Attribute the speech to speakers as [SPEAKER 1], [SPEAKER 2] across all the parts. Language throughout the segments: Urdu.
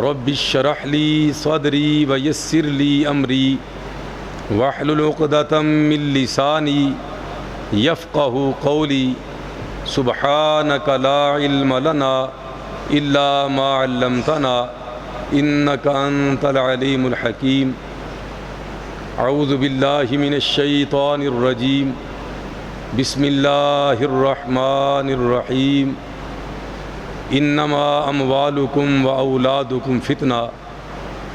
[SPEAKER 1] رب اشرح لی صدری ویسر لی امری واحلل عقدۃ من لسانی یفقہوا قولی سبحانک لا علم لنا الا ما علمتنا انک انت العلیم الحکیم اعوذ باللہ من الشیطان الرجیم بسم اللہ الرحمن الرحیم انما اموالکم واولادکم فتنہ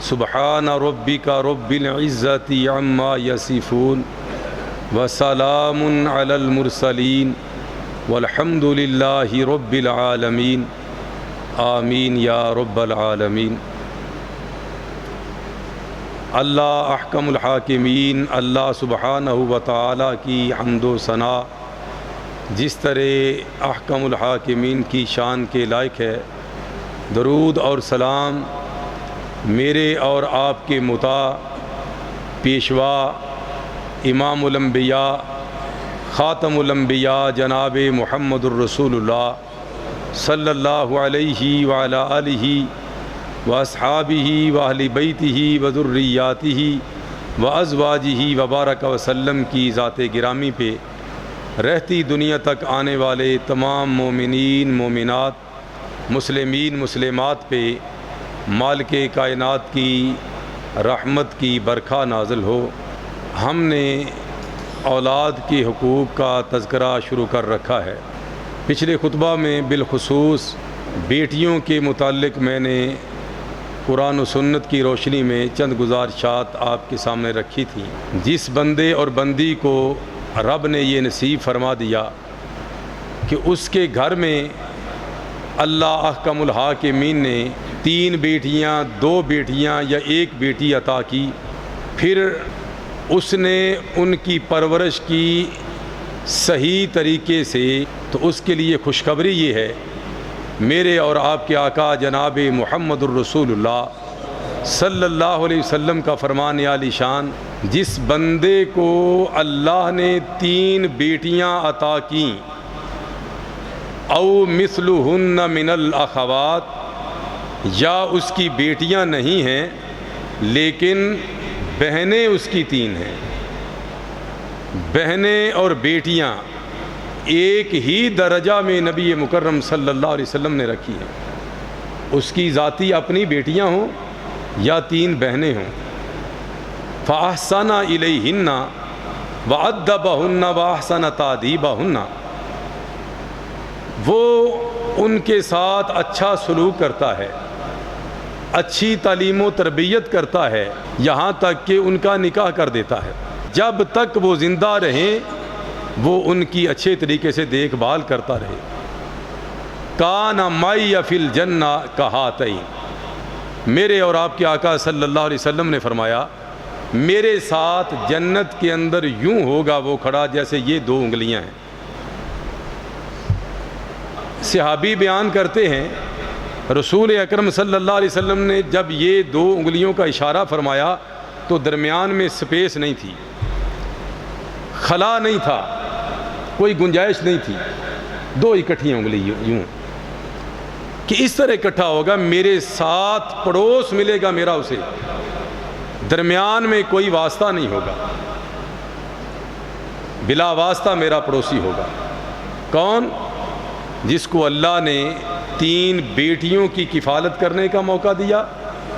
[SPEAKER 1] سبحان ربک رب العزۃ عما یصفون وسلام علی المرسلین والحمد للہ رب العالمین آمین یا رب العالمین۔ اللہ احکم الحاکمین، اللہ سبحانہ و تعالی کی حمد و ثنا جس طرح احکم الحاکمین کی شان کے لائق ہے، درود اور سلام میرے اور آپ کے مطاع پیشوا امام الانبیاء خاتم الانبیاء جناب محمد الرسول اللہ صلی اللہ علیہ وعلی آلہ واصحابہ واہل بیتہ وذریاتہ وازواجہ وبارک وسلم کی ذات گرامی پہ، رہتی دنیا تک آنے والے تمام مومنین مومنات مسلمین مسلمات پہ مالک کائنات کی رحمت کی برکھا نازل ہو۔ ہم نے اولاد کے حقوق کا تذکرہ شروع کر رکھا ہے۔ پچھلے خطبہ میں بالخصوص بیٹیوں کے متعلق میں نے قرآن و سنت کی روشنی میں چند گزارشات آپ کے سامنے رکھی تھی۔ جس بندے اور بندی کو رب نے یہ نصیب فرما دیا کہ اس کے گھر میں اللہ احکم الحاکمین نے 3 بیٹیاں 2 بیٹیاں یا 1 بیٹی عطا کی، پھر اس نے ان کی پرورش کی صحیح طریقے سے، تو اس کے لیے خوشخبری یہ ہے، میرے اور آپ کے آقا جناب محمد الرسول اللہ صلی اللہ علیہ وسلم کا فرمان عالی شان، جس بندے کو اللہ نے 3 بیٹیاں عطا کیں او مثلہن من الاخوات، یا اس کی بیٹیاں نہیں ہیں لیکن بہنیں اس کی 3 ہیں، بہنیں اور بیٹیاں ایک ہی درجہ میں نبی مکرم صلی اللہ علیہ وسلم نے رکھی ہیں، اس کی ذاتی اپنی بیٹیاں ہوں یا 3 بہنیں ہوں، فَأَحْسَنَ إِلَيْهِنَّ وَأَدَّبَهُنَّ وَأَحْسَنَ تَأْدِيبَهُنَّ، وہ ان کے ساتھ اچھا سلوک کرتا ہے، اچھی تعلیم و تربیت کرتا ہے، یہاں تک کہ ان کا نکاح کر دیتا ہے۔ جب تک وہ زندہ رہیں وہ ان کی اچھے طریقے سے دیکھ بھال کرتا رہے۔ کان معی فی الجنہ کہاتین، میرے اور آپ کے آقا صلی اللہ علیہ وسلم نے فرمایا میرے ساتھ جنت کے اندر یوں ہوگا وہ کھڑا جیسے یہ 2 انگلیاں ہیں۔ صحابی بیان کرتے ہیں رسول اکرم صلی اللہ علیہ وسلم نے جب یہ 2 انگلیوں کا اشارہ فرمایا تو درمیان میں سپیس نہیں تھی، خلا نہیں تھا، کوئی گنجائش نہیں تھی، 2 اکٹھی انگلی یوں کہ اس طرح اکٹھا ہوگا، میرے ساتھ پڑوس ملے گا میرا، اسے درمیان میں کوئی واسطہ نہیں ہوگا، بلا واسطہ میرا پڑوسی ہوگا۔ کون؟ جس کو اللہ نے 3 بیٹیوں کی کفالت کرنے کا موقع دیا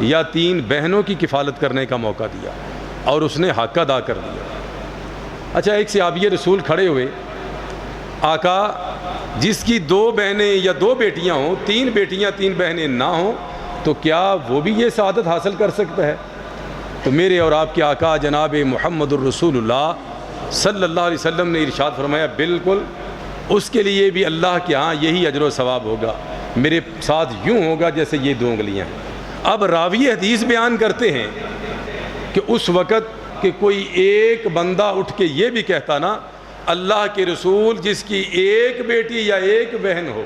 [SPEAKER 1] یا 3 بہنوں کی کفالت کرنے کا موقع دیا اور اس نے حق ادا کر دیا۔ اچھا، ایک صحابی رسول کھڑے ہوئے، آقا جس کی 2 بہنیں یا 2 بیٹیاں ہوں، 3 بیٹیاں 3 بہنیں نہ ہوں، تو کیا وہ بھی یہ سعادت حاصل کر سکتا ہے؟ تو میرے اور آپ کے آقا جناب محمد الرسول اللہ صلی اللہ علیہ وسلم نے ارشاد فرمایا بالکل، اس کے لیے بھی اللہ کے ہاں یہی اجر و ثواب ہوگا، میرے ساتھ یوں ہوگا جیسے یہ 2 انگلیاں ہیں۔ اب راوی حدیث بیان کرتے ہیں کہ اس وقت کہ کوئی ایک بندہ اٹھ کے یہ بھی کہتا نا اللہ کے رسول جس کی 1 بیٹی یا 1 بہن ہو،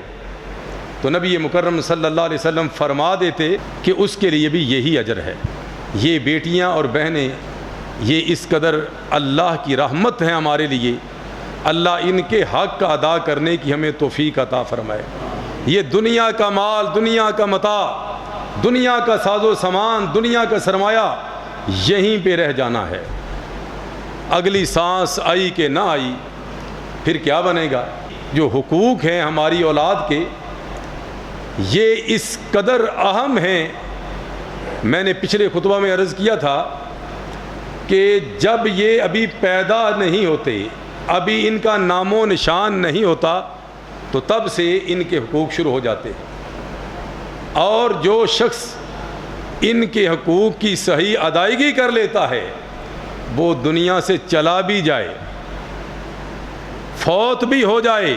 [SPEAKER 1] تو نبی مکرم صلی اللہ علیہ وسلم فرما دیتے کہ اس کے لیے بھی یہی اجر ہے۔ یہ بیٹیاں اور بہنیں یہ اس قدر اللہ کی رحمت ہیں ہمارے لیے، اللہ ان کے حق کا ادا کرنے کی ہمیں توفیق عطا فرمائے۔ یہ دنیا کا مال، دنیا کا متاع دنیا کا ساز و سامان، دنیا کا سرمایہ یہیں پہ رہ جانا ہے. اگلی سانس آئی کہ نہ آئی پھر کیا بنے گا؟ جو حقوق ہیں ہماری اولاد کے یہ اس قدر اہم ہیں. میں نے پچھلے خطبہ میں عرض کیا تھا کہ جب یہ ابھی پیدا نہیں ہوتے، ابھی ان کا نام و نشان نہیں ہوتا، تو تب سے ان کے حقوق شروع ہو جاتے ہیں. اور جو شخص ان کے حقوق کی صحیح ادائیگی کر لیتا ہے وہ دنیا سے چلا بھی جائے، فوت بھی ہو جائے،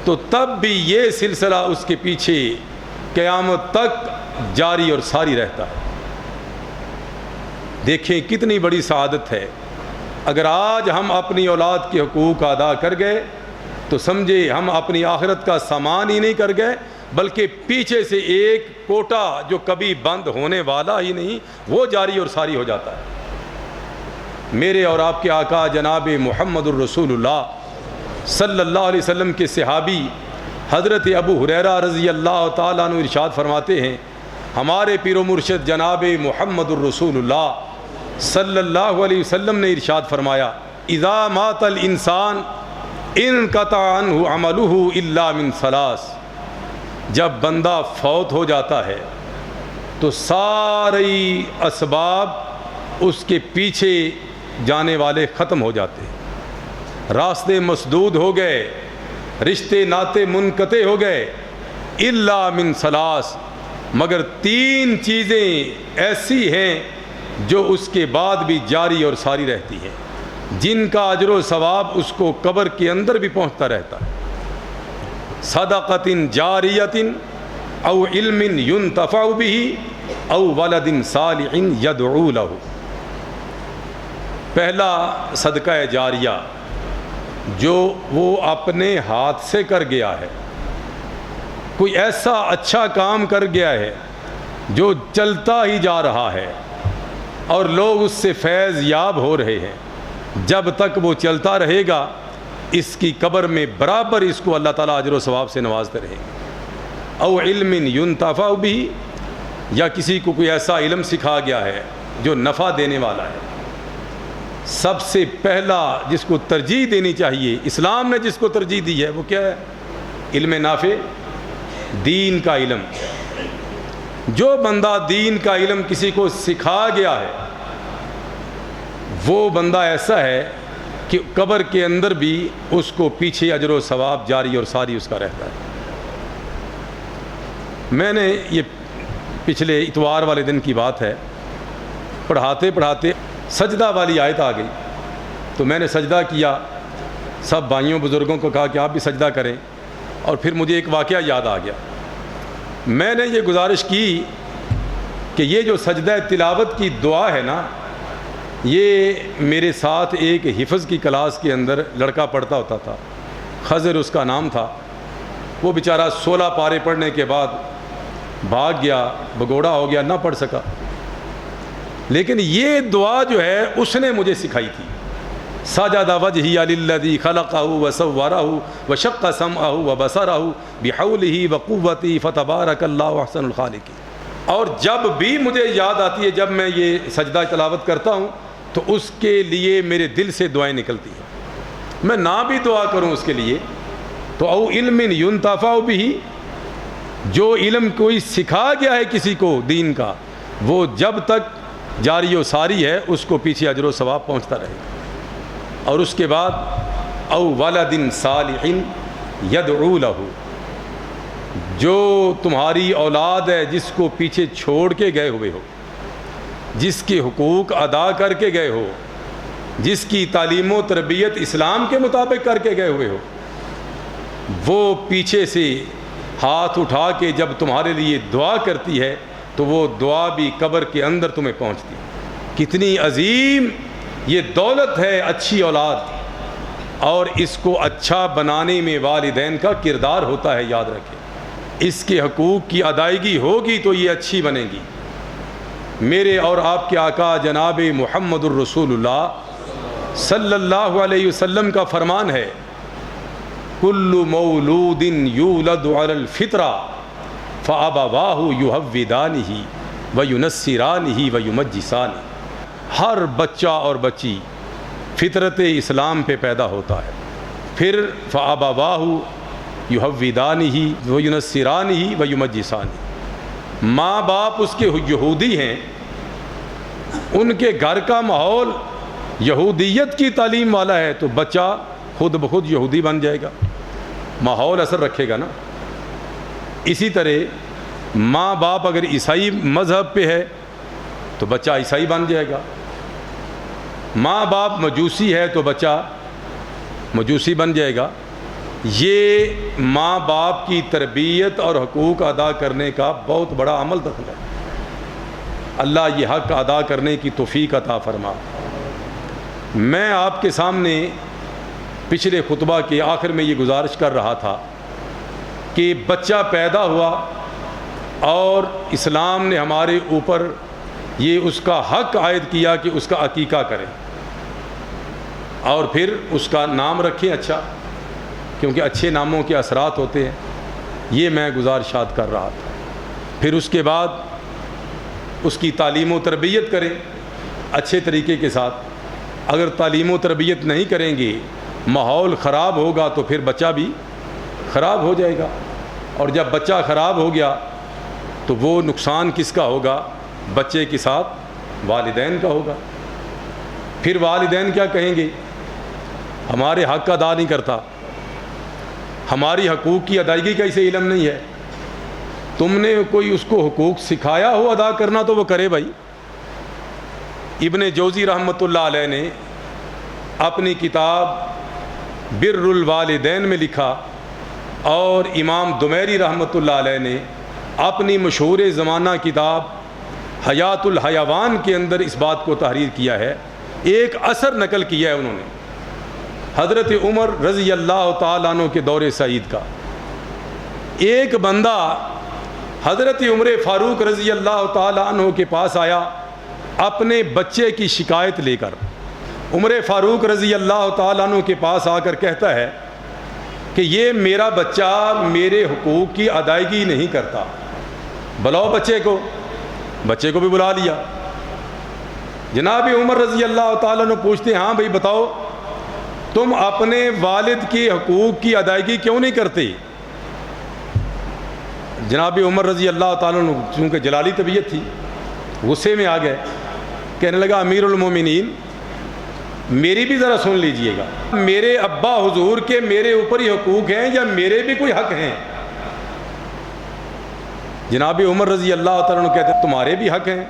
[SPEAKER 1] تو تب بھی یہ سلسلہ اس کے پیچھے قیامت تک جاری اور ساری رہتا ہے. دیکھیں کتنی بڑی سعادت ہے. اگر آج ہم اپنی اولاد کے حقوق ادا کر گئے تو سمجھے ہم اپنی آخرت کا سامان ہی نہیں کر گئے، بلکہ پیچھے سے ایک کوٹا جو کبھی بند ہونے والا ہی نہیں وہ جاری اور ساری ہو جاتا ہے. میرے اور آپ کے آقا جناب محمد الرسول اللہ صلی اللہ علیہ وسلم کے صحابی حضرت ابو ہریرہ رضی اللہ تعالیٰ عنہ ارشاد فرماتے ہیں، ہمارے پیر و مرشد جناب محمد الرسول اللہ صلی اللہ علیہ وسلم نے ارشاد فرمایا، اذا مات الانسان انقطع عنہ عملہ الا من ثلاث. جب بندہ فوت ہو جاتا ہے تو سارے اسباب اس کے پیچھے جانے والے ختم ہو جاتے ہیں. راستے مسدود ہو گئے، رشتے ناتے منقطع ہو گئے، الا من ثلاث، مگر تین چیزیں ایسی ہیں جو اس کے بعد بھی جاری اور ساری رہتی ہیں، جن کا اجر و ثواب اس کو قبر کے اندر بھی پہنچتا رہتا ہے. صدقۃ جاریۃ او علم ينتفع به او ولد صالح يدعو له. پہلا صدقہ جاریہ جو وہ اپنے ہاتھ سے کر گیا ہے، کوئی ایسا اچھا کام کر گیا ہے جو چلتا ہی جا رہا ہے اور لوگ اس سے فیض یاب ہو رہے ہیں. جب تک وہ چلتا رہے گا اس کی قبر میں برابر اس کو اللہ تعالیٰ اجر و ثواب سے نوازتے رہیں گے. او علم ينتفع به، یا کسی کو کوئی ایسا علم سکھا گیا ہے جو نفع دینے والا ہے. سب سے پہلا جس کو ترجیح دینی چاہیے، اسلام نے جس کو ترجیح دی ہے وہ کیا ہے؟ علم نافع، دین کا علم. جو بندہ دین کا علم کسی کو سکھا گیا ہے وہ بندہ ایسا ہے کہ قبر کے اندر بھی اس کو پیچھے اجر و ثواب جاری اور ساری اس کا رہتا ہے. میں نے یہ پچھلے اتوار والے دن کی بات ہے، پڑھاتے پڑھاتے سجدہ والی آیت آ گئی تو میں نے سجدہ کیا. سب بھائیوں بزرگوں کو کہا کہ آپ بھی سجدہ کریں، اور پھر مجھے ایک واقعہ یاد آ گیا. میں نے یہ گزارش کی کہ یہ جو سجدہ تلاوت کی دعا ہے نا، یہ میرے ساتھ ایک حفظ کی کلاس کے اندر لڑکا پڑھتا ہوتا تھا، خضر اس کا نام تھا. وہ بیچارہ 16 پارے پڑھنے کے بعد بھاگ گیا، بگوڑا ہو گیا، نہ پڑھ سکا. لیکن یہ دعا جو ہے اس نے مجھے سکھائی تھی. سجد وجہی للذی خلقہ وصورہ وشق سمعہ وبصرہ بحولہ وقوتہ فتبارک اللہ احسن الخالقین. اور جب بھی مجھے یاد آتی ہے، جب میں یہ سجدہ تلاوت کرتا ہوں تو اس کے لیے میرے دل سے دعائیں نکلتی ہیں. میں نہ بھی دعا کروں اس کے لیے تو او علم ينتفع به، جو علم کوئی سکھا گیا ہے کسی کو دین کا، وہ جب تک جاری و ساری ہے اس کو پیچھے اجر و ثواب پہنچتا رہے گا. اور اس کے بعد او ولد صالح يدعو له، جو تمہاری اولاد ہے جس کو پیچھے چھوڑ کے گئے ہوئے ہو، جس کے حقوق ادا کر کے گئے ہو، جس کی تعلیم و تربیت اسلام کے مطابق کر کے گئے ہوئے ہو، وہ پیچھے سے ہاتھ اٹھا کے جب تمہارے لیے دعا کرتی ہے تو وہ دعا بھی قبر کے اندر تمہیں پہنچتی ہے. کتنی عظیم یہ دولت ہے اچھی اولاد، اور اس کو اچھا بنانے میں والدین کا کردار ہوتا ہے. یاد رکھیں، اس کے حقوق کی ادائیگی ہوگی تو یہ اچھی بنے گی. میرے اور آپ کے آقا جناب محمد الرسول اللہ صلی اللہ علیہ وسلم کا فرمان ہے، کل مولود یولد علی الفطرہ فَأَبَوَاهُ يُهَوِّدَانِهِ وَيُنَصِّرَانِهِ وَيُمَجِّسَانِهِ۔ ہر بچہ اور بچی فطرت اسلام پہ پیدا ہوتا ہے، پھر فَأَبَوَاهُ يُهَوِّدَانِهِ وَيُنَصِّرَانِهِ وَيُمَجِّسَانِهِ۔ ماں باپ اس کے یہودی ہیں، ان کے گھر کا ماحول یہودیت کی تعلیم والا ہے تو بچہ خود بخود یہودی بن جائے گا، ماحول اثر رکھے گا نا۔ اسی طرح ماں باپ اگر عیسائی مذہب پہ ہے تو بچہ عیسائی بن جائے گا، ماں باپ مجوسی ہے تو بچہ مجوسی بن جائے گا۔ یہ ماں باپ کی تربیت اور حقوق ادا کرنے کا بہت بڑا عمل دخل ہے۔ اللہ یہ حق ادا کرنے کی توفیق عطا فرما۔ میں آپ کے سامنے پچھلے خطبہ کے آخر میں یہ گزارش کر رہا تھا کہ بچہ پیدا ہوا اور اسلام نے ہمارے اوپر یہ اس کا حق عائد کیا کہ اس کا عقیقہ کریں اور پھر اس کا نام رکھیں اچھا، کیونکہ اچھے ناموں کے اثرات ہوتے ہیں۔ یہ میں گزارشات کر رہا تھا۔ پھر اس کے بعد اس کی تعلیم و تربیت کریں اچھے طریقے کے ساتھ۔ اگر تعلیم و تربیت نہیں کریں گے، ماحول خراب ہوگا تو پھر بچہ بھی خراب ہو جائے گا، اور جب بچہ خراب ہو گیا تو وہ نقصان کس کا ہوگا؟ بچے کے ساتھ والدین کا ہوگا۔ پھر والدین کیا کہیں گے؟ ہمارے حق ادا نہیں کرتا، ہماری حقوق کی ادائیگی کا اسے علم نہیں ہے۔ تم نے کوئی اس کو حقوق سکھایا ہو ادا کرنا تو وہ کرے بھائی۔ ابن جوزی رحمۃ اللہ علیہ نے اپنی کتاب بر الوالدین میں لکھا، اور امام دمیری رحمۃ اللہ علیہ نے اپنی مشہور زمانہ کتاب حیات الحیوان کے اندر اس بات کو تحریر کیا ہے۔ ایک اثر نقل کیا ہے انہوں نے حضرت عمر رضی اللہ تعالیٰ عنہ کے دور سعید کا۔ ایک بندہ حضرت عمر فاروق رضی اللہ تعالیٰ عنہ کے پاس آیا اپنے بچے کی شکایت لے کر۔ عمر فاروق رضی اللہ تعالیٰ عنہ کے پاس آ کر کہتا ہے کہ یہ میرا بچہ میرے حقوق کی ادائیگی نہیں کرتا، بلاؤ بچے کو۔ بچے کو بھی بلا لیا۔ جناب عمر رضی اللہ تعالیٰ عنہ پوچھتے ہیں، ہاں بھائی بتاؤ تم اپنے والد کے حقوق کی ادائیگی کیوں نہیں کرتے؟ جناب عمر رضی اللہ تعالیٰ عنہ چونکہ جلالی طبیعت تھی، غصے میں آ گئے، کہنے لگا امیر المومنین میری بھی ذرا سن لیجئے گا، میرے ابا حضور کے میرے اوپر ہی حقوق ہیں یا میرے بھی کوئی حق ہیں؟ جناب عمر رضی اللہ تعالیٰ عنہ کہتے ہیں تمہارے بھی حق ہیں۔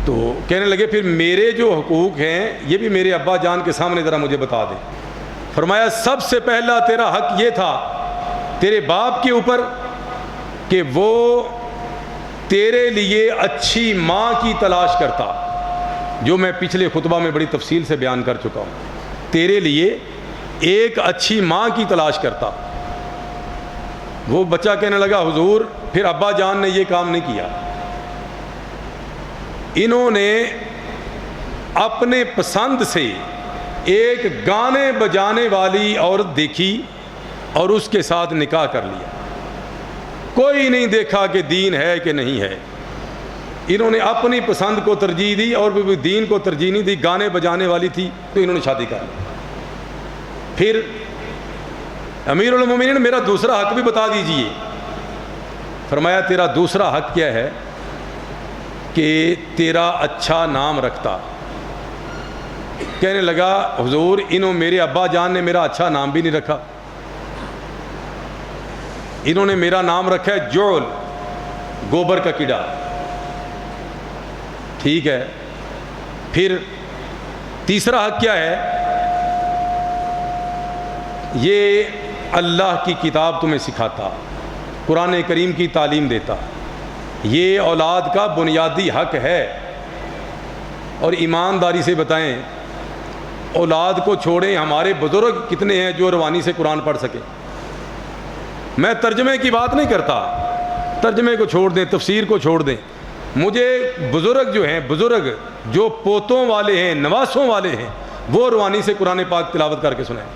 [SPEAKER 1] تو کہنے لگے پھر میرے جو حقوق ہیں یہ بھی میرے ابا جان کے سامنے ذرا مجھے بتا دیں۔ فرمایا سب سے پہلا تیرا حق یہ تھا تیرے باپ کے اوپر کہ وہ تیرے لیے اچھی ماں کی تلاش کرتا، جو میں پچھلے خطبہ میں بڑی تفصیل سے بیان کر چکا ہوں۔ تیرے لیے ایک اچھی ماں کی تلاش کرتا۔ وہ بچہ کہنے لگا حضور پھر ابا جان نے یہ کام نہیں کیا، انہوں نے اپنے پسند سے ایک گانے بجانے والی عورت دیکھی اور اس کے ساتھ نکاح کر لیا۔ کوئی نہیں دیکھا کہ دین ہے کہ نہیں ہے، انہوں نے اپنی پسند کو ترجیح دی اور بھی دین کو ترجیح نہیں دی، گانے بجانے والی تھی تو انہوں نے شادی کر لی۔ پھر امیر المومنین میرا دوسرا حق بھی بتا دیجئے۔ فرمایا تیرا دوسرا حق کیا ہے کہ تیرا اچھا نام رکھتا۔ کہنے لگا حضور انہوں میرے ابا جان نے میرا اچھا نام بھی نہیں رکھا، انہوں نے میرا نام رکھا ہے جعل، گوبر کا کیڑا۔ ٹھیک ہے، پھر تیسرا حق کیا ہے؟ یہ اللہ کی کتاب تمہیں سکھاتا، قرآن کریم کی تعلیم دیتا، یہ اولاد کا بنیادی حق ہے۔ اور ایمانداری سے بتائیں اولاد کو چھوڑیں، ہمارے بزرگ کتنے ہیں جو روانی سے قرآن پڑھ سکے؟ میں ترجمے کی بات نہیں کرتا، ترجمے کو چھوڑ دیں، تفسیر کو چھوڑ دیں، مجھے بزرگ جو ہیں، بزرگ جو پوتوں والے ہیں، نواسوں والے ہیں، وہ روانی سے قرآن پاک تلاوت کر کے سنائیں،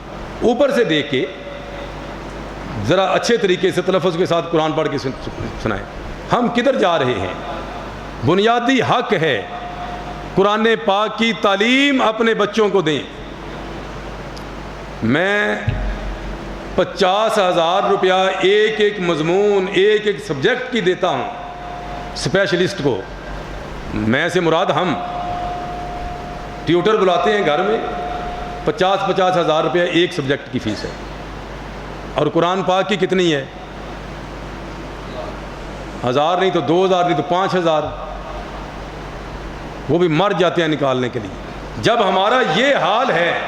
[SPEAKER 1] اوپر سے دیکھ کے ذرا اچھے طریقے سے تلفظ کے ساتھ قرآن پڑھ کے سنائیں۔ ہم کدھر جا رہے ہیں؟ بنیادی حق ہے قرآن پاک کی تعلیم اپنے بچوں کو دیں۔ میں 50,000 روپیہ ایک ایک مضمون ایک ایک سبجیکٹ کی دیتا ہوں اسپیشلسٹ کو۔ میں سے مراد ہم ٹیوٹر بلاتے ہیں گھر میں، 50,000 روپیہ ایک سبجیکٹ کی فیس ہے۔ اور قرآن پاک کی کتنی ہے؟ 1000 نہیں تو 2000 نہیں تو 5000، وہ بھی مر جاتے ہیں نکالنے کے لیے۔ جب ہمارا یہ حال ہے،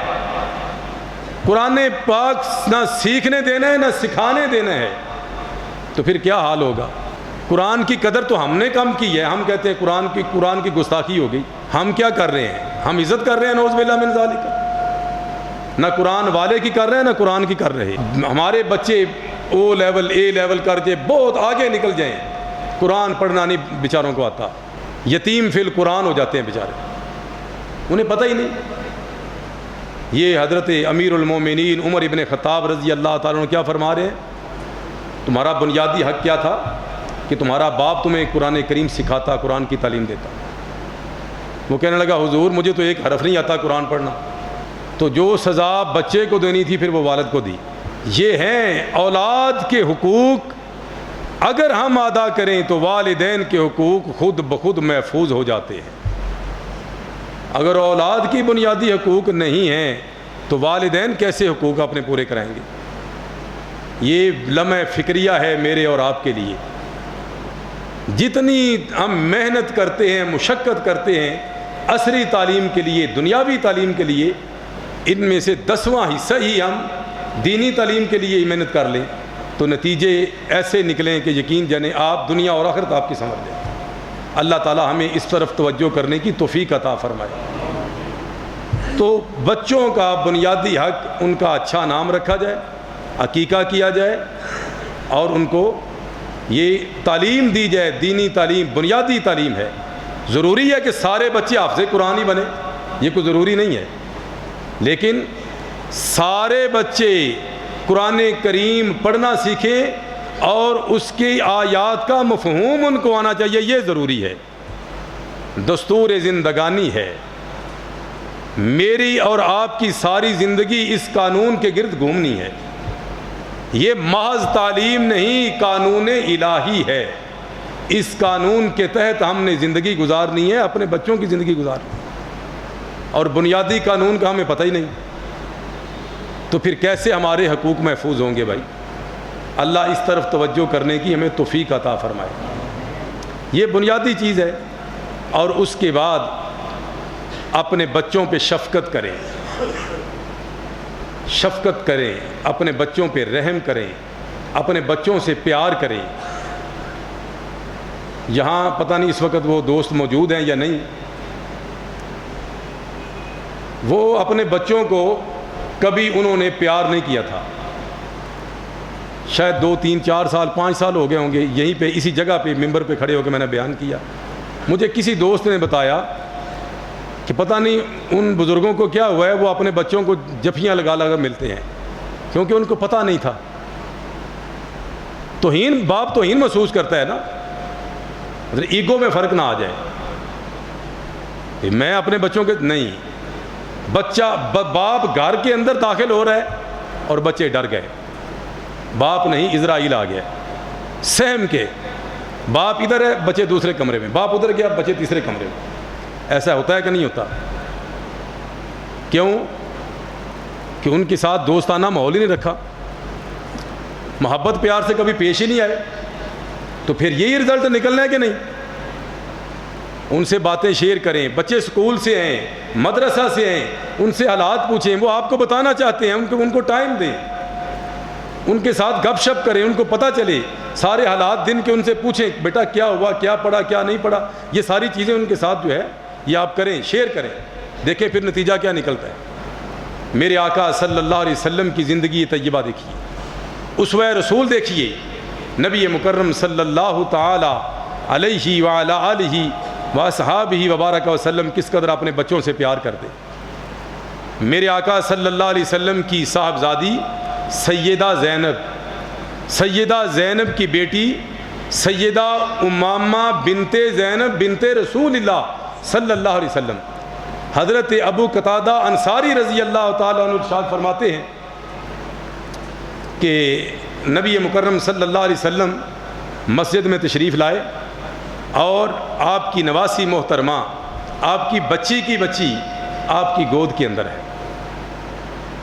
[SPEAKER 1] قرآن پاک نہ سیکھنے دینا ہے نہ سکھانے دینا ہے، تو پھر کیا حال ہوگا؟ قرآن کی قدر تو ہم نے کم کی ہے۔ ہم کہتے ہیں قرآن کی گستاخی ہو گئی۔ ہم کیا کر رہے ہیں؟ ہم عزت کر رہے ہیں نعوذ باللہ من ذالک، نہ قرآن والے کی کر رہے ہیں نہ قرآن کی کر رہے۔ ہمارے بچے او لیول اے لیول کر کے بہت آگے نکل جائیں، قرآن پڑھنا نہیں بیچاروں کو آتا، یتیم فی القرآن ہو جاتے ہیں بیچارے، انہیں پتہ ہی نہیں۔ یہ حضرت امیر المومنین عمر ابن خطاب رضی اللہ تعالیٰ عنہ کیا فرما رہے ہیں؟ تمہارا بنیادی حق کیا تھا؟ کہ تمہارا باپ تمہیں قرآن کریم سکھاتا، قرآن کی تعلیم دیتا۔ وہ کہنے لگا حضور مجھے تو ایک حرف نہیں آتا قرآن پڑھنا۔ تو جو سزا بچے کو دینی تھی پھر وہ والد کو دی۔ یہ ہیں اولاد کے حقوق، اگر ہم ادا کریں تو والدین کے حقوق خود بخود محفوظ ہو جاتے ہیں۔ اگر اولاد کی بنیادی حقوق نہیں ہیں تو والدین کیسے حقوق اپنے پورے کرائیں گے؟ یہ لمحہ فکریہ ہے میرے اور آپ کے لیے۔ جتنی ہم محنت کرتے ہیں، مشقت کرتے ہیں عصری تعلیم کے لیے، دنیاوی تعلیم کے لیے، ان میں سے 10واں حصہ ہی ہم دینی تعلیم کے لیے ہی محنت کر لیں تو نتیجے ایسے نکلیں کہ یقین جانے آپ دنیا اور آخرت آپ کی سمجھ لیں۔ اللہ تعالی ہمیں اس طرف توجہ کرنے کی توفیق عطا فرمائے۔ تو بچوں کا بنیادی حق، ان کا اچھا نام رکھا جائے، عقیقہ کیا جائے، اور ان کو یہ تعلیم دی جائے۔ دینی تعلیم بنیادی تعلیم ہے۔ ضروری ہے کہ سارے بچے حافظ قرآن ہی بنے، یہ کوئی ضروری نہیں ہے، لیکن سارے بچے قرآن کریم پڑھنا سیکھیں اور اس کی آیات کا مفہوم ان کو آنا چاہیے، یہ ضروری ہے۔ دستور زندگانی ہے۔ میری اور آپ کی ساری زندگی اس قانون کے گرد گھومنی ہے۔ یہ محض تعلیم نہیں، قانون الہی ہے۔ اس قانون کے تحت ہم نے زندگی گزارنی ہے، اپنے بچوں کی زندگی گزارنی، اور بنیادی قانون کا ہمیں پتہ ہی نہیں، تو پھر کیسے ہمارے حقوق محفوظ ہوں گے بھائی؟ اللہ اس طرف توجہ کرنے کی ہمیں توفیق عطا فرمائے۔ یہ بنیادی چیز ہے۔ اور اس کے بعد اپنے بچوں پہ شفقت کریں، شفقت کریں، اپنے بچوں پہ رحم کریں، اپنے بچوں سے پیار کریں۔ یہاں پتہ نہیں اس وقت وہ دوست موجود ہیں یا نہیں، وہ اپنے بچوں کو کبھی انہوں نے پیار نہیں کیا تھا، شاید 2 3 4 سال 5 سال ہو گئے ہوں گے، یہیں پہ اسی جگہ پہ ممبر پہ کھڑے ہو کے میں نے بیان کیا۔ مجھے کسی دوست نے بتایا کہ پتہ نہیں ان بزرگوں کو کیا ہوا ہے، وہ اپنے بچوں کو جفیاں لگا لگا ملتے ہیں، کیونکہ ان کو پتہ نہیں تھا۔ توہین، باپ توہین محسوس کرتا ہے نا، ایگو میں فرق نہ آ جائے۔ میں اپنے بچوں کے نہیں، بچہ باپ گھر کے اندر داخل ہو رہا ہے اور بچے ڈر گئے، باپ نہیں اسرائیل آ گیا سہم کے، باپ ادھر ہے بچے دوسرے کمرے میں، باپ ادھر گیا بچے تیسرے کمرے میں۔ ایسا ہوتا ہے کہ نہیں ہوتا؟ کیوں؟ کہ ان کے ساتھ دوستانہ ماحول ہی نہیں رکھا، محبت پیار سے کبھی پیش ہی نہیں آئے، تو پھر یہی رزلٹ نکلنا ہے کہ نہیں؟ ان سے باتیں شیئر کریں۔ بچے سکول سے ہیں، مدرسہ سے ہیں، ان سے حالات پوچھیں، وہ آپ کو بتانا چاہتے ہیں، ان کو ٹائم دیں، ان کے ساتھ گپ شپ کریں، ان کو پتہ چلے سارے حالات دن کے، ان سے پوچھیں بیٹا کیا ہوا، کیا پڑھا، کیا نہیں پڑھا، یہ ساری چیزیں ان کے ساتھ جو ہے یہ آپ کریں، شیئر کریں، دیکھیں پھر نتیجہ کیا نکلتا ہے۔ میرے آقا صلی اللہ علیہ وسلم کی زندگی طیبہ دیکھیے، اسوہ رسول دیکھیے، نبی مکرم صلی اللہ تعالی علیہ وعلی آلہ واصحابہ وبارک وسلم کس قدر اپنے بچوں سے پیار کرتے۔ میرے آقا صلی اللہ علیہ وسلم کی صاحبزادی سیدہ زینب کی بیٹی سیدہ امامہ بنت زینب بنت رسول اللہ صلی اللہ علیہ وسلم، حضرت ابو قتادہ انصاری رضی اللہ تعالیٰ عنہ ارشاد فرماتے ہیں کہ نبی مکرم صلی اللہ علیہ وسلم مسجد میں تشریف لائے اور آپ کی نواسی محترمہ، آپ کی بچی کی بچی آپ کی گود کے اندر ہے۔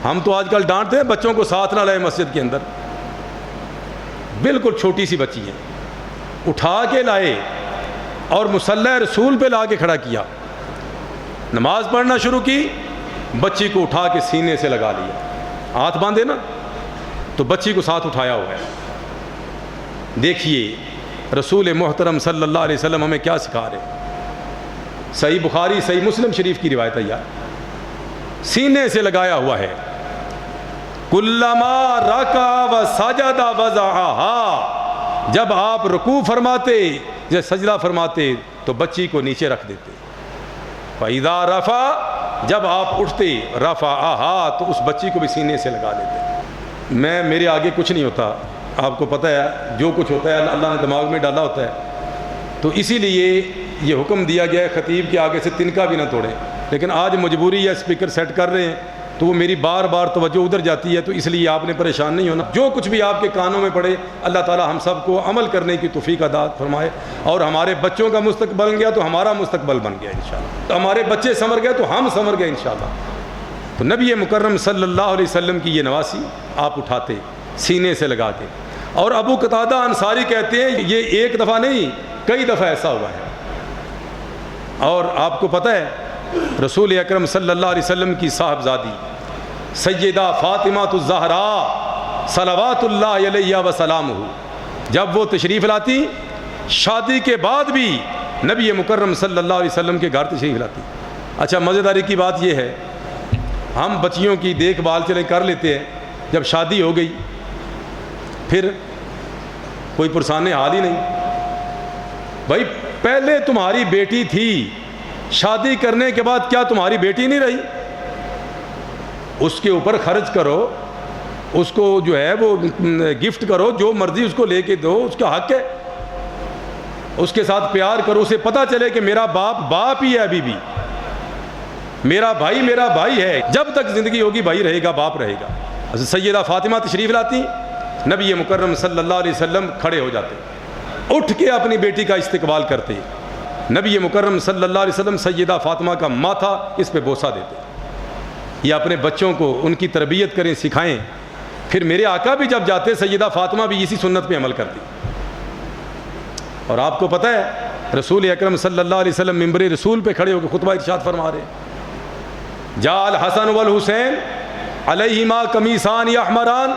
[SPEAKER 1] ہم تو آج کل ڈانٹتے ہیں بچوں کو ساتھ نہ لائے مسجد کے اندر، بالکل چھوٹی سی بچی ہے، اٹھا کے لائے اور مصلی رسول پہ لا کے کھڑا کیا، نماز پڑھنا شروع کی، بچی کو اٹھا کے سینے سے لگا لیا، ہاتھ باندھے نا تو بچی کو ساتھ اٹھایا ہوا ہے۔ دیکھیے رسول محترم صلی اللہ علیہ وسلم ہمیں کیا سکھا رہے ہیں۔ صحیح بخاری صحیح مسلم شریف کی روایت ہے یار، سینے سے لگایا ہوا ہے۔ کلما رکع و سجد وضعها، جب آپ رکوع فرماتے یا سجدہ فرماتے تو بچی کو نیچے رکھ دیتے۔ فاذا رفع، جب آپ اٹھتے رفعها تو اس بچی کو بھی سینے سے لگا لیتے۔ میرے آگے کچھ نہیں ہوتا، آپ کو پتہ ہے جو کچھ ہوتا ہے اللہ نے دماغ میں ڈالا ہوتا ہے، تو اسی لیے یہ حکم دیا گیا ہے خطیب کے آگے سے تنکا بھی نہ توڑیں، لیکن آج مجبوری ہے اسپیکر سیٹ کر رہے ہیں تو وہ میری بار بار توجہ ادھر جاتی ہے، تو اس لیے آپ نے پریشان نہیں ہونا، جو کچھ بھی آپ کے کانوں میں پڑے اللہ تعالی ہم سب کو عمل کرنے کی توفیق عطا فرمائے، اور ہمارے بچوں کا مستقبل بن گیا تو ہمارا مستقبل بن گیا انشاءاللہ، تو ہمارے بچے سنور گئے تو ہم سنور گئے انشاءاللہ۔ تو نبی مکرم صلی اللہ علیہ وسلم کی یہ نواسی آپ اٹھاتے سینے سے لگا کے، اور ابو قتادہ انصاری کہتے ہیں یہ ایک دفعہ نہیں کئی دفعہ ایسا ہوا ہے۔ اور آپ کو پتہ ہے رسول اکرم صلی اللہ علیہ وسلم کی صاحبزادی سیدہ فاطمہ الزہراء صلوات اللہ علیہ وسلامہ، جب وہ تشریف لاتی شادی کے بعد بھی نبی مکرم صلی اللہ علیہ وسلم کے گھر تشریف لاتی۔ اچھا مزیداری کی بات یہ ہے، ہم بچیوں کی دیکھ بھال چلے کر لیتے ہیں، جب شادی ہو گئی پھر کوئی پرسانے حال ہی نہیں۔ بھائی پہلے تمہاری بیٹی تھی، شادی کرنے کے بعد کیا تمہاری بیٹی نہیں رہی؟ اس کے اوپر خرچ کرو، اس کو جو ہے وہ گفٹ کرو، جو مرضی اس کو لے کے دو، اس کا حق ہے، اس کے ساتھ پیار کرو، اسے پتہ چلے کہ میرا باپ باپ ہی ہے، ابھی بھی میرا بھائی ہے، جب تک زندگی ہوگی بھائی رہے گا، باپ رہے گا۔ سیدہ فاطمہ تشریف لاتی، نبی مکرم صلی اللہ علیہ وسلم کھڑے ہو جاتے، اٹھ کے اپنی بیٹی کا استقبال کرتے، نبی مکرم صلی اللہ علیہ وسلم سیدہ فاطمہ کا ماتھا اس پہ بوسہ دیتے، یہ اپنے بچوں کو ان کی تربیت کریں، سکھائیں۔ پھر میرے آقا بھی جب جاتے سیدہ فاطمہ بھی اسی سنت پہ عمل کرتی۔ اور آپ کو پتہ ہے رسول اکرم صلی اللہ علیہ وسلم منبر رسول پہ کھڑے ہو کے خطبہ ارشاد فرما رہے ہیں، جاء الحسن والحسین علیہما قمیصان احمران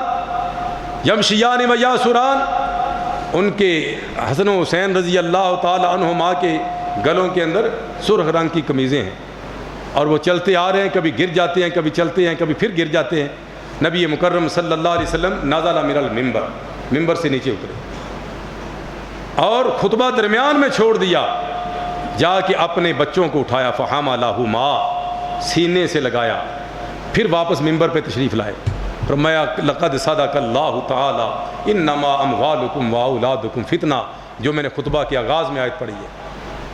[SPEAKER 1] یمشیان و یاسران، ان کے حسن و حسین رضی اللہ تعالی عنہما کے گلوں کے اندر سرخ رنگ کی قمیضیں ہیں، اور وہ چلتے آ رہے ہیں، کبھی گر جاتے ہیں، کبھی چلتے ہیں، کبھی پھر گر جاتے ہیں۔ نبی مکرم صلی اللہ علیہ وسلم نازل من المنبر، ممبر سے نیچے اترے اور خطبہ درمیان میں چھوڑ دیا، جا کے اپنے بچوں کو اٹھایا، فحملہما، سینے سے لگایا، پھر واپس ممبر پہ تشریف لائے، فرمایا لقد صدق اللہ تعالی انما اموالکم واولادکم فتنہ، جو میں نے خطبہ کے آغاز میں آیت پڑھی ہے،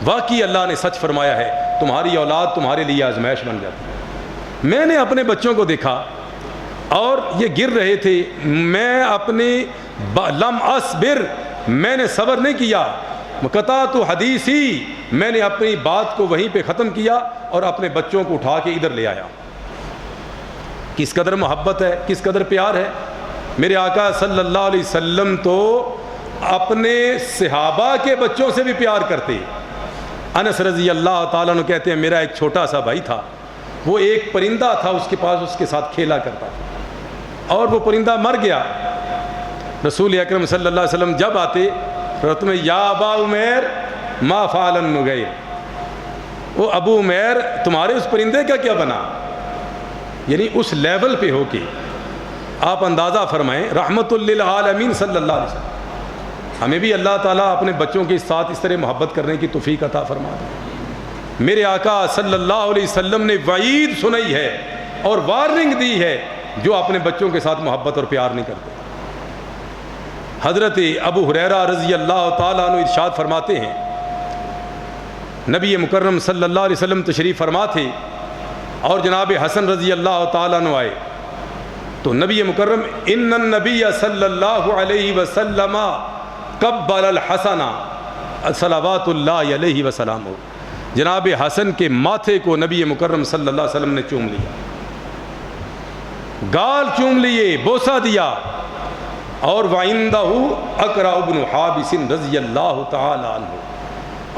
[SPEAKER 1] واقعی اللہ نے سچ فرمایا ہے، تمہاری اولاد تمہارے لیے آزمائش بن جاتی ہے۔ میں نے اپنے بچوں کو دیکھا اور یہ گر رہے تھے، میں اپنی لم اصبر، میں نے صبر نہیں کیا، قطعت حدیثی، میں نے اپنی بات کو وہیں پہ ختم کیا اور اپنے بچوں کو اٹھا کے ادھر لے آیا۔ کس قدر محبت ہے، کس قدر پیار ہے۔ میرے آقا صلی اللہ علیہ وسلم تو اپنے صحابہ کے بچوں سے بھی پیار کرتے۔ انس رضی اللہ تعالیٰ عنہ کہتے ہیں میرا ایک چھوٹا سا بھائی تھا، وہ ایک پرندہ تھا اس کے پاس، اس کے ساتھ کھیلا کرتا تھا، اور وہ پرندہ مر گیا۔ رسول اکرم صلی اللہ علیہ وسلم جب آتے رت میں، یا ابا عمیر ما فعل النغیر، وہ ابو عمیر تمہارے اس پرندے کا کیا بنا؟ یعنی اس لیول پہ ہو کے آپ اندازہ فرمائیں، رحمت للعالمین صلی اللہ علیہ وسلم۔ ہمیں بھی اللہ تعالیٰ اپنے بچوں کے ساتھ اس طرح محبت کرنے کی توفیق عطا فرما دے۔ میرے آقا صلی اللہ علیہ وسلم نے وعید سنائی ہے اور وارننگ دی ہے جو اپنے بچوں کے ساتھ محبت اور پیار نہیں کرتے۔ حضرت ابو ہریرہ رضی اللہ تعالیٰ عنہ ارشاد فرماتے ہیں نبی مکرم صلی اللہ علیہ وسلم تشریف فرما تھے اور جناب حسن رضی اللہ تعالیٰ عنہ آئے تو نبی مکرم ان النبی صلی اللہ علیہ وسلم قبل الحسن صلوات اللہ علیہ وسلم، جناب حسن کے ماتھے کو نبی مکرم صلی اللہ علیہ وسلم نے چوم لیا، گال چوم لیے، بوسہ دیا. اور وَعِندَهُ اقرع بن حابس رضی اللہ تعالی عنہ،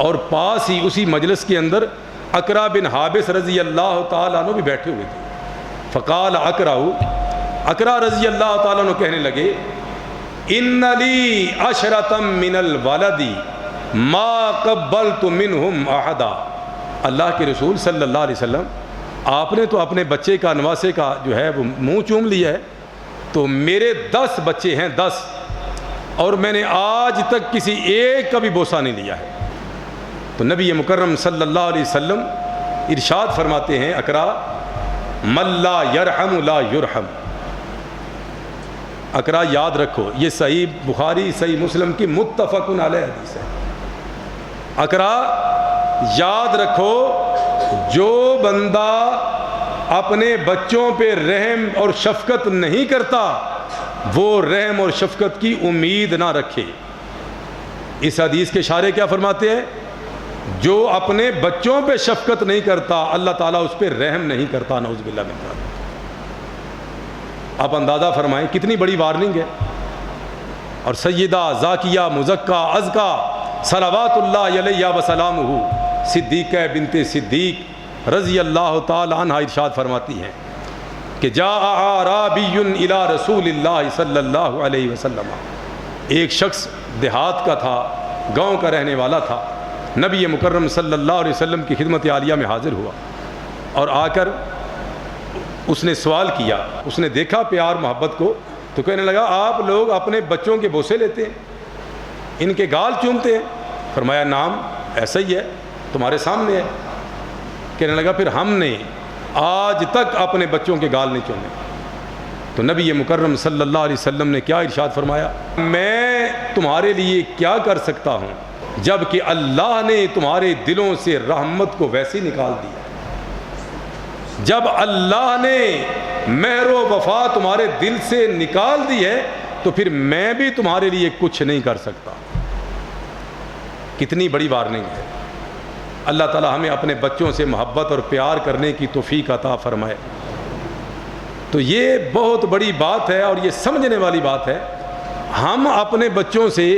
[SPEAKER 1] اور پاس ہی اسی مجلس کے اندر اقرع بن حابس رضی اللہ تعالی عنہ بھی بیٹھے ہوئے تھے. فقال اقرع رضی اللہ تعالی عنہ کہنے لگے ان لی عشرۃ من الولد ما قبلت منہم احدا. اللہ کے رسول صلی اللہ علیہ وسلم آپ نے تو اپنے بچے کا نواسے کا جو ہے وہ منہ چوم لیا ہے، تو میرے 10 بچے ہیں 10، اور میں نے آج تک کسی ایک کا بھی بوسہ نہیں لیا ہے. تو نبی مکرم صلی اللہ علیہ وسلم ارشاد فرماتے ہیں اقرا من لا یرحم لا یرحم. اقرا یاد رکھو، یہ صحیح بخاری صحیح مسلم کی متفق علیہ حدیث ہے. اقرا یاد رکھو، جو بندہ اپنے بچوں پہ رحم اور شفقت نہیں کرتا وہ رحم اور شفقت کی امید نہ رکھے. اس حدیث کے اشارے کیا فرماتے ہیں؟ جو اپنے بچوں پہ شفقت نہیں کرتا اللہ تعالیٰ اس پہ رحم نہیں کرتا، نعوذ باللہ من ذالک. آپ اندازہ فرمائیں کتنی بڑی وارننگ ہے. اور سیدہ زاکیہ مزکہ ازکا صلوات اللہ علیہ وسلامہ صدیقہ بنت صدیق رضی اللہ تعالی عنہ ارشاد فرماتی ہیں کہ جاء اعرابی الی رسول اللہ صلی اللہ علیہ وسلم. ایک شخص دیہات کا تھا، گاؤں کا رہنے والا تھا، نبی مکرم صلی اللہ علیہ وسلم کی خدمت عالیہ میں حاضر ہوا اور آ کر اس نے سوال کیا. اس نے دیکھا پیار محبت کو تو کہنے لگا آپ لوگ اپنے بچوں کے بوسے لیتے ہیں، ان کے گال چومتے ہیں. فرمایا نام ایسا ہی ہے، تمہارے سامنے ہے. کہنے لگا پھر ہم نے آج تک اپنے بچوں کے گال نہیں چومے. تو نبی مکرم صلی اللہ علیہ وسلم نے کیا ارشاد فرمایا؟ میں تمہارے لیے کیا کر سکتا ہوں جب کہ اللہ نے تمہارے دلوں سے رحمت کو ویسے نکال دیا. جب اللہ نے مہر و وفا تمہارے دل سے نکال دی ہے تو پھر میں بھی تمہارے لیے کچھ نہیں کر سکتا. کتنی بڑی وارننگ ہے. اللہ تعالی ہمیں اپنے بچوں سے محبت اور پیار کرنے کی توفیق عطا فرمائے. تو یہ بہت بڑی بات ہے اور یہ سمجھنے والی بات ہے. ہم اپنے بچوں سے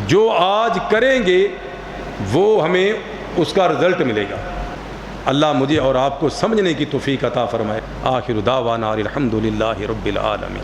[SPEAKER 1] جو آج کریں گے وہ ہمیں اس کا رزلٹ ملے گا. اللہ مجھے اور آپ کو سمجھنے کی توفیق عطا فرمائے. آخر دعوانا الحمدللہ رب العالمین.